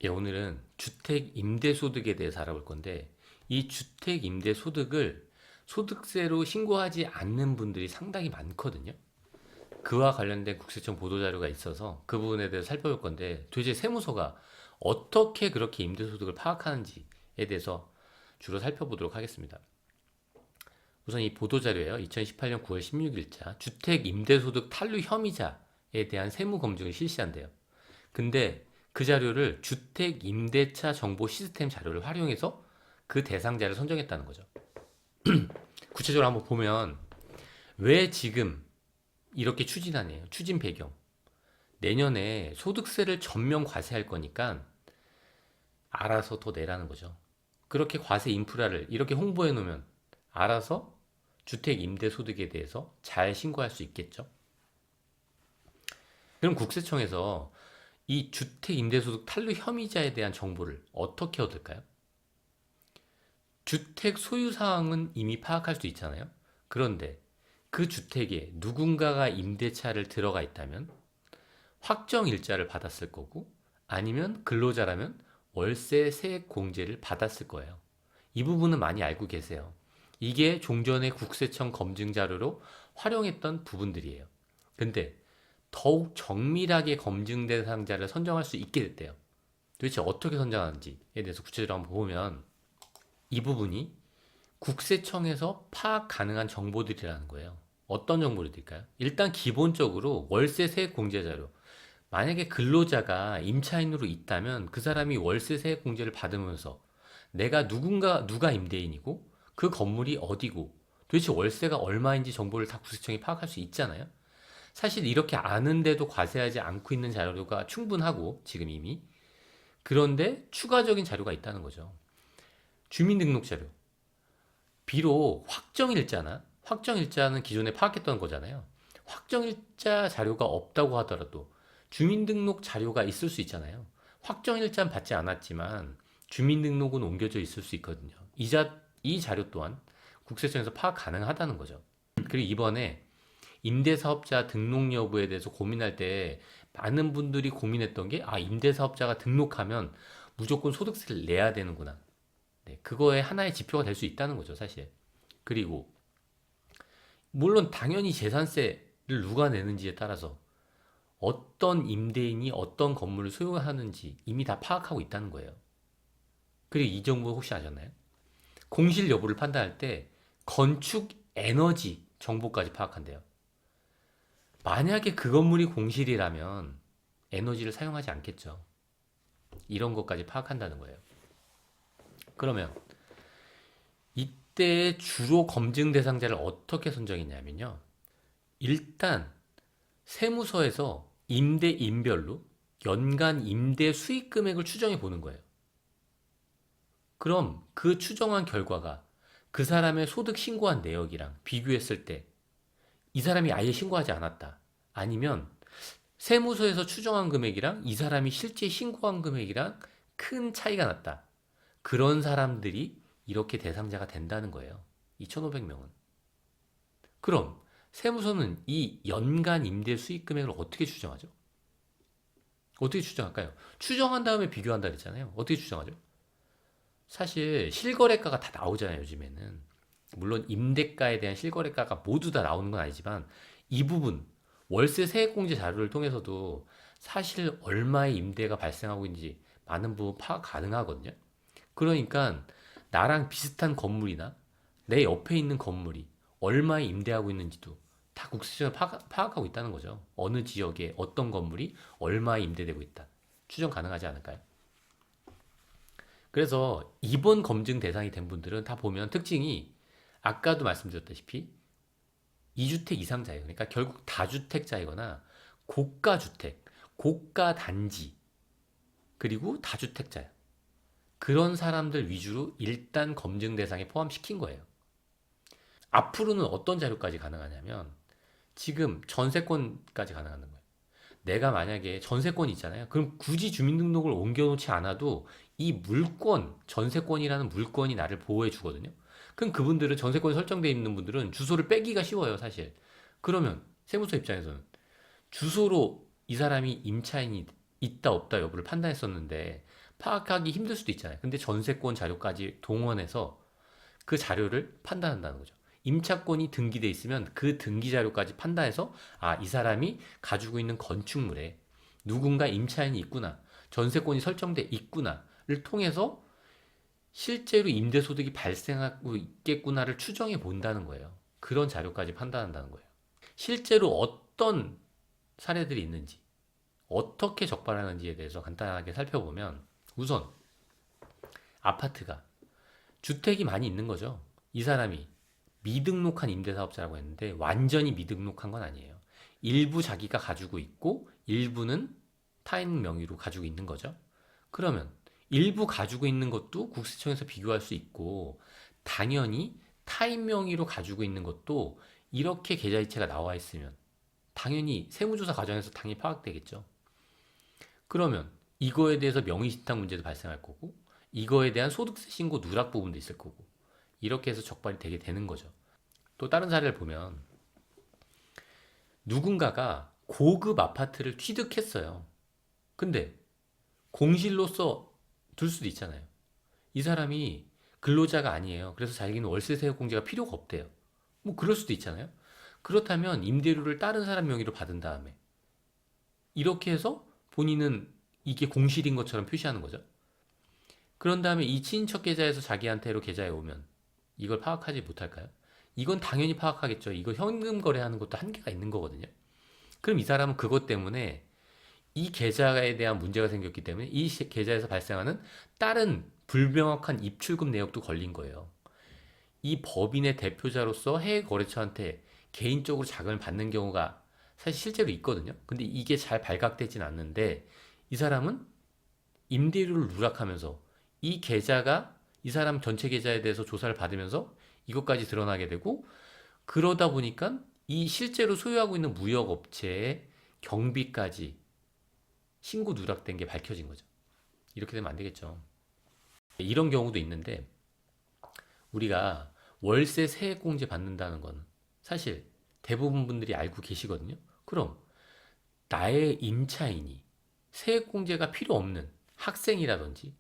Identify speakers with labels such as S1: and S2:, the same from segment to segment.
S1: 예, 오늘은 주택 임대소득에 대해서 알아볼 건데, 이 주택 임대소득을 소득세로 신고하지 않는 분들이 상당히 많거든요. 그와 관련된 국세청 보도자료가 있어서 그 부분에 대해서 살펴볼 건데, 도대체 세무서가 어떻게 그렇게 임대소득을 파악하는지에 대해서 주로 살펴보도록 하겠습니다. 우선 이 보도자료예요. 2018년 9월 16일자 주택 임대소득 탈루 혐의자에 대한 세무 검증을 실시한대요. 근데 그 자료를 주택 임대차 정보 시스템 자료를 활용해서 그 대상자를 선정했다는 거죠. 구체적으로 한번 보면 왜 지금 이렇게 추진하네요. 추진 배경. 내년에 소득세를 전면 과세할 거니까 알아서 더 내라는 거죠. 그렇게 과세 인프라를 이렇게 홍보해 놓으면 알아서 주택 임대 소득에 대해서 잘 신고할 수 있겠죠. 그럼 국세청에서 이 주택 임대소득 탈루 혐의자에 대한 정보를 어떻게 얻을까요? 주택 소유 사항은 이미 파악할 수 있잖아요. 그런데 그 주택에 누군가가 임대차를 들어가 있다면 확정 일자를 받았을 거고, 아니면 근로자라면 월세 세액 공제를 받았을 거예요. 이 부분은 많이 알고 계세요. 이게 종전의 국세청 검증 자료로 활용했던 부분들이에요. 근데 더욱 정밀하게 검증 대상자를 선정할 수 있게 됐대요. 도대체 어떻게 선정하는지에 대해서 구체적으로 한번 보면 이 부분이 국세청에서 파악 가능한 정보들이라는 거예요. 어떤 정보들일까요? 일단 기본적으로 월세 세액 공제 자료. 만약에 근로자가 임차인으로 있다면 그 사람이 월세 세액 공제를 받으면서 내가 누가 임대인이고 그 건물이 어디고 도대체 월세가 얼마인지 정보를 다 국세청이 파악할 수 있잖아요. 사실 이렇게 아는데도 과세하지 않고 있는 자료가 충분하고 지금 이미. 그런데 추가적인 자료가 있다는 거죠. 주민등록 자료. 비록 확정일자는 기존에 파악했던 거잖아요. 확정일자 자료가 없다고 하더라도 주민등록 자료가 있을 수 있잖아요. 확정일자는 받지 않았지만 주민등록은 옮겨져 있을 수 있거든요. 이 자료 또한 국세청에서 파악 가능하다는 거죠. 그리고 이번에 임대사업자 등록 여부에 대해서 고민할 때 많은 분들이 고민했던 게, 임대사업자가 등록하면 무조건 소득세를 내야 되는구나. 네, 그거의 하나의 지표가 될 수 있다는 거죠, 사실. 그리고 물론 당연히 재산세를 누가 내는지에 따라서 어떤 임대인이 어떤 건물을 소유하는지 이미 다 파악하고 있다는 거예요. 그리고 이 정보 혹시 아셨나요? 공실 여부를 판단할 때 건축 에너지 정보까지 파악한대요. 만약에 그 건물이 공실이라면 에너지를 사용하지 않겠죠. 이런 것까지 파악한다는 거예요. 그러면 이때 주로 검증 대상자를 어떻게 선정했냐면요. 일단 세무서에서 임대인별로 연간 임대 수익 금액을 추정해 보는 거예요. 그럼 그 추정한 결과가 그 사람의 소득 신고한 내역이랑 비교했을 때 이 사람이 아예 신고하지 않았다. 아니면 세무서에서 추정한 금액이랑 이 사람이 실제 신고한 금액이랑 큰 차이가 났다. 그런 사람들이 이렇게 대상자가 된다는 거예요. 2,500명은. 그럼 세무서는 이 연간 임대 수익 금액을 어떻게 추정하죠? 어떻게 추정할까요? 추정한 다음에 비교한다 그랬잖아요. 어떻게 추정하죠? 사실 실거래가가 다 나오잖아요, 요즘에는. 물론 임대가에 대한 실거래가가 모두 다 나오는 건 아니지만 이 부분 월세 세액공제 자료를 통해서도 사실 얼마의 임대가 발생하고 있는지 많은 부분 파악 가능하거든요. 그러니까 나랑 비슷한 건물이나 내 옆에 있는 건물이 얼마에 임대하고 있는지도 다 국세청에 파악하고 있다는 거죠. 어느 지역에 어떤 건물이 얼마에 임대되고 있다. 추정 가능하지 않을까요? 그래서 이번 검증 대상이 된 분들은 다 보면 특징이 아까도 말씀드렸다시피 2주택 이상자예요. 그러니까 결국 다주택자이거나 고가주택, 고가단지, 그리고 다주택자예요. 그런 사람들 위주로 일단 검증 대상에 포함시킨 거예요. 앞으로는 어떤 자료까지 가능하냐면 지금 전세권까지 가능한 거예요. 내가 만약에 전세권이 있잖아요. 그럼 굳이 주민등록을 옮겨놓지 않아도 이 물권, 전세권이라는 물권이 나를 보호해 주거든요. 그럼 그분들은 전세권이 설정되어 있는 분들은 주소를 빼기가 쉬워요, 사실. 그러면 세무서 입장에서는 주소로 이 사람이 임차인이 있다 없다 여부를 판단했었는데 파악하기 힘들 수도 있잖아요. 근데 전세권 자료까지 동원해서 그 자료를 판단한다는 거죠. 임차권이 등기돼 있으면 그 등기 자료까지 판단해서 아, 이 사람이 가지고 있는 건축물에 누군가 임차인이 있구나, 전세권이 설정돼 있구나를 통해서 실제로 임대소득이 발생하고 있겠구나를 추정해 본다는 거예요. 그런 자료까지 판단한다는 거예요. 실제로 어떤 사례들이 있는지, 어떻게 적발하는지에 대해서 간단하게 살펴보면 우선 아파트가 주택이 많이 있는 거죠. 이 사람이 미등록한 임대사업자라고 했는데 완전히 미등록한 건 아니에요. 일부 자기가 가지고 있고 일부는 타인 명의로 가지고 있는 거죠. 그러면 일부 가지고 있는 것도 국세청에서 비교할 수 있고 당연히 타인 명의로 가지고 있는 것도 이렇게 계좌이체가 나와 있으면 당연히 세무조사 과정에서 당연히 파악되겠죠. 그러면 이거에 대해서 명의신탁 문제도 발생할 거고 이거에 대한 소득세 신고 누락 부분도 있을 거고 이렇게 해서 적발이 되게 되는 거죠. 또 다른 사례를 보면 누군가가 고급 아파트를 취득했어요. 근데 공실로서 둘 수도 있잖아요. 이 사람이 근로자가 아니에요. 그래서 자기는 월세세액 공제가 필요가 없대요. 뭐 그럴 수도 있잖아요. 그렇다면 임대료를 다른 사람 명의로 받은 다음에 이렇게 해서 본인은 이게 공실인 것처럼 표시하는 거죠. 그런 다음에 이 친인척 계좌에서 자기한테로 계좌에 오면 이걸 파악하지 못할까요? 이건 당연히 파악하겠죠. 이거 현금 거래하는 것도 한계가 있는 거거든요. 그럼 이 사람은 그것 때문에 이 계좌에 대한 문제가 생겼기 때문에 이 계좌에서 발생하는 다른 불명확한 입출금 내역도 걸린 거예요. 이 법인의 대표자로서 해외 거래처한테 개인적으로 자금을 받는 경우가 사실 실제로 있거든요. 근데 이게 잘 발각되진 않는데 이 사람은 임대료를 누락하면서 이 계좌가 이 사람 전체 계좌에 대해서 조사를 받으면서 이것까지 드러나게 되고 그러다 보니까 이 실제로 소유하고 있는 무역업체의 경비까지 신고 누락된 게 밝혀진 거죠. 이렇게 되면 안 되겠죠. 이런 경우도 있는데 우리가 월세 세액공제 받는다는 건 사실 대부분 분들이 알고 계시거든요. 그럼 나의 임차인이 세액공제가 필요 없는 학생이라든지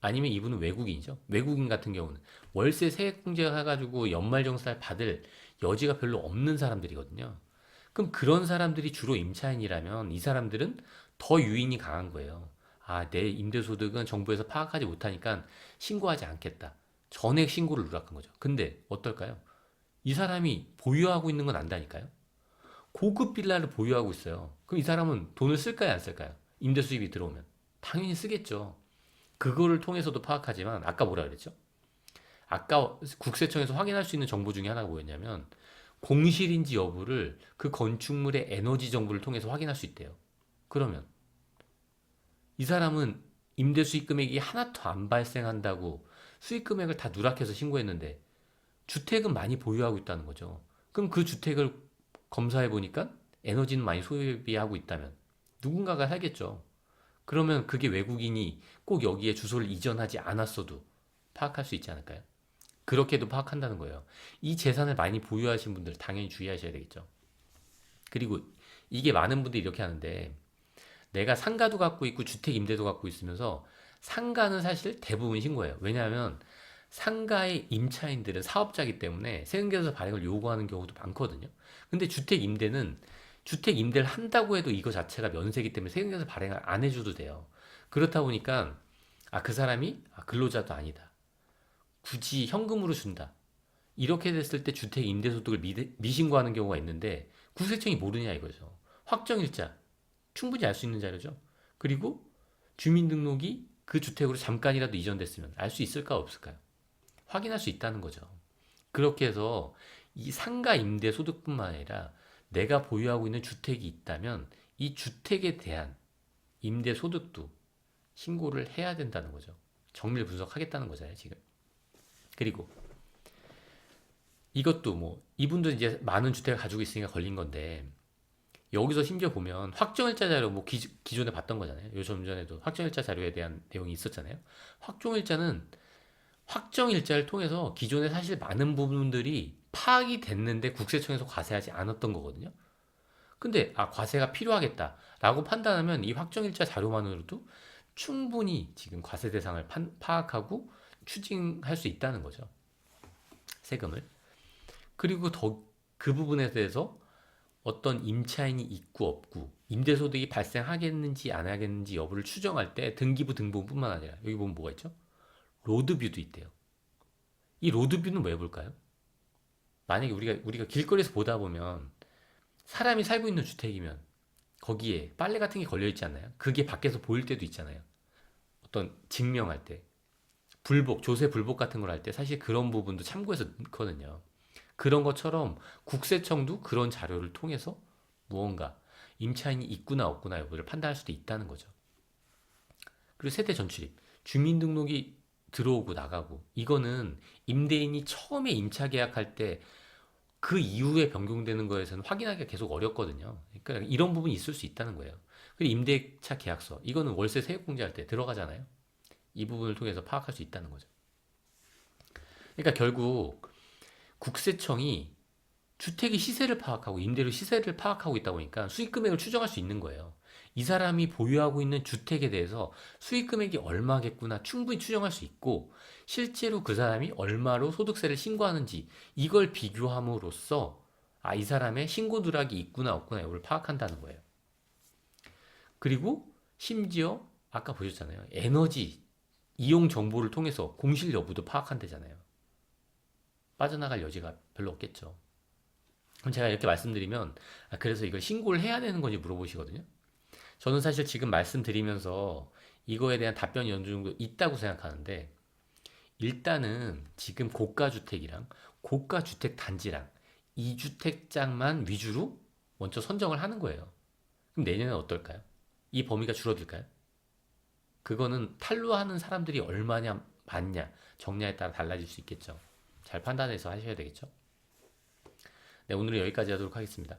S1: 아니면 이분은 외국인이죠. 외국인 같은 경우는 월세 세액공제 해가지고 연말정산을 받을 여지가 별로 없는 사람들이거든요. 그럼 그런 사람들이 주로 임차인이라면 이 사람들은 더 유인이 강한 거예요. 아, 내 임대소득은 정부에서 파악하지 못하니까 신고하지 않겠다. 전액 신고를 누락한 거죠. 근데 어떨까요? 이 사람이 보유하고 있는 건 안다니까요. 고급 빌라를 보유하고 있어요. 그럼 이 사람은 돈을 쓸까요, 안 쓸까요? 임대 수입이 들어오면 당연히 쓰겠죠. 그거를 통해서도 파악하지만 아까 뭐라 그랬죠? 아까 국세청에서 확인할 수 있는 정보 중에 하나가 뭐였냐면 공실인지 여부를 그 건축물의 에너지 정보를 통해서 확인할 수 있대요. 그러면 이 사람은 임대 수익 금액이 하나도 안 발생한다고 수익 금액을 다 누락해서 신고했는데 주택은 많이 보유하고 있다는 거죠. 그럼 그 주택을 검사해 보니까 에너지는 많이 소비하고 있다면 누군가가 살겠죠. 그러면 그게 외국인이 꼭 여기에 주소를 이전하지 않았어도 파악할 수 있지 않을까요? 그렇게도 파악한다는 거예요. 이 재산을 많이 보유하신 분들 당연히 주의하셔야 되겠죠. 그리고 이게 많은 분들이 이렇게 하는데 내가 상가도 갖고 있고 주택 임대도 갖고 있으면서 상가는 사실 대부분 신고해요. 왜냐하면 상가의 임차인들은 사업자이기 때문에 세금계산서 발행을 요구하는 경우도 많거든요. 근데 주택 임대는 주택 임대를 한다고 해도 이거 자체가 면세이기 때문에 세금계산서 발행을 안 해줘도 돼요. 그렇다 보니까 아, 그 사람이 근로자도 아니다. 굳이 현금으로 준다. 이렇게 됐을 때 주택 임대소득을 미신고하는 경우가 있는데 국세청이 모르냐 이거죠. 확정일자 충분히 알 수 있는 자료죠. 그리고 주민등록이 그 주택으로 잠깐이라도 이전됐으면 알 수 있을까 없을까요? 확인할 수 있다는 거죠. 그렇게 해서 이 상가 임대 소득뿐만 아니라 내가 보유하고 있는 주택이 있다면 이 주택에 대한 임대 소득도 신고를 해야 된다는 거죠. 정밀 분석하겠다는 거잖아요, 지금. 그리고 이것도 뭐 이분도 이제 많은 주택을 가지고 있으니까 걸린 건데 여기서 심지어 보면 확정일자 자료 뭐 기존에 봤던 거잖아요. 요 좀 전에도 확정일자 자료에 대한 내용이 있었잖아요. 확정일자는 확정일자를 통해서 기존에 사실 많은 부분들이 파악이 됐는데 국세청에서 과세하지 않았던 거거든요. 근데 과세가 필요하겠다 라고 판단하면 이 확정일자 자료만으로도 충분히 지금 과세 대상을 파악하고 추징할 수 있다는 거죠. 세금을. 그리고 더 그 부분에 대해서 어떤 임차인이 있고 없고 임대소득이 발생하겠는지 안 하겠는지 여부를 추정할 때 등기부 등본뿐만 아니라 여기 보면 뭐가 있죠? 로드뷰도 있대요. 이 로드뷰는 왜 볼까요? 만약에 우리가 길거리에서 보다 보면 사람이 살고 있는 주택이면 거기에 빨래 같은 게 걸려 있지 않나요? 그게 밖에서 보일 때도 있잖아요. 어떤 증명할 때 불복, 조세 불복 같은 걸 할 때 사실 그런 부분도 참고해서 넣거든요. 그런 것처럼 국세청도 그런 자료를 통해서 무언가 임차인이 있구나 없구나 여부를 판단할 수도 있다는 거죠. 그리고 세대 전출입, 주민등록이 들어오고 나가고 이거는 임대인이 처음에 임차 계약할 때 그 이후에 변경되는 거에서는 확인하기가 계속 어렵거든요. 그러니까 이런 부분이 있을 수 있다는 거예요. 그리고 임대차 계약서, 이거는 월세 세액공제할 때 들어가잖아요. 이 부분을 통해서 파악할 수 있다는 거죠. 그러니까 결국 국세청이 주택의 시세를 파악하고 임대료 시세를 파악하고 있다 보니까 수익 금액을 추정할 수 있는 거예요. 이 사람이 보유하고 있는 주택에 대해서 수익 금액이 얼마겠구나 충분히 추정할 수 있고 실제로 그 사람이 얼마로 소득세를 신고하는지 이걸 비교함으로써 이 사람의 신고 누락이 있구나 없구나 이걸 파악한다는 거예요. 그리고 심지어 아까 보셨잖아요. 에너지 이용 정보를 통해서 공실 여부도 파악한대잖아요. 빠져나갈 여지가 별로 없겠죠. 그럼 제가 이렇게 말씀드리면 그래서 이걸 신고를 해야 되는 건지 물어보시거든요. 저는 사실 지금 말씀드리면서 이거에 대한 답변이 어느 정도 있다고 생각하는데 일단은 지금 고가주택이랑 고가주택 단지랑 2주택장만 위주로 먼저 선정을 하는 거예요. 그럼 내년엔 어떨까요? 이 범위가 줄어들까요? 그거는 탈루하는 사람들이 얼마냐 많냐 적냐에 따라 달라질 수 있겠죠. 잘 판단해서 하셔야 되겠죠. 네, 오늘은 여기까지 하도록 하겠습니다.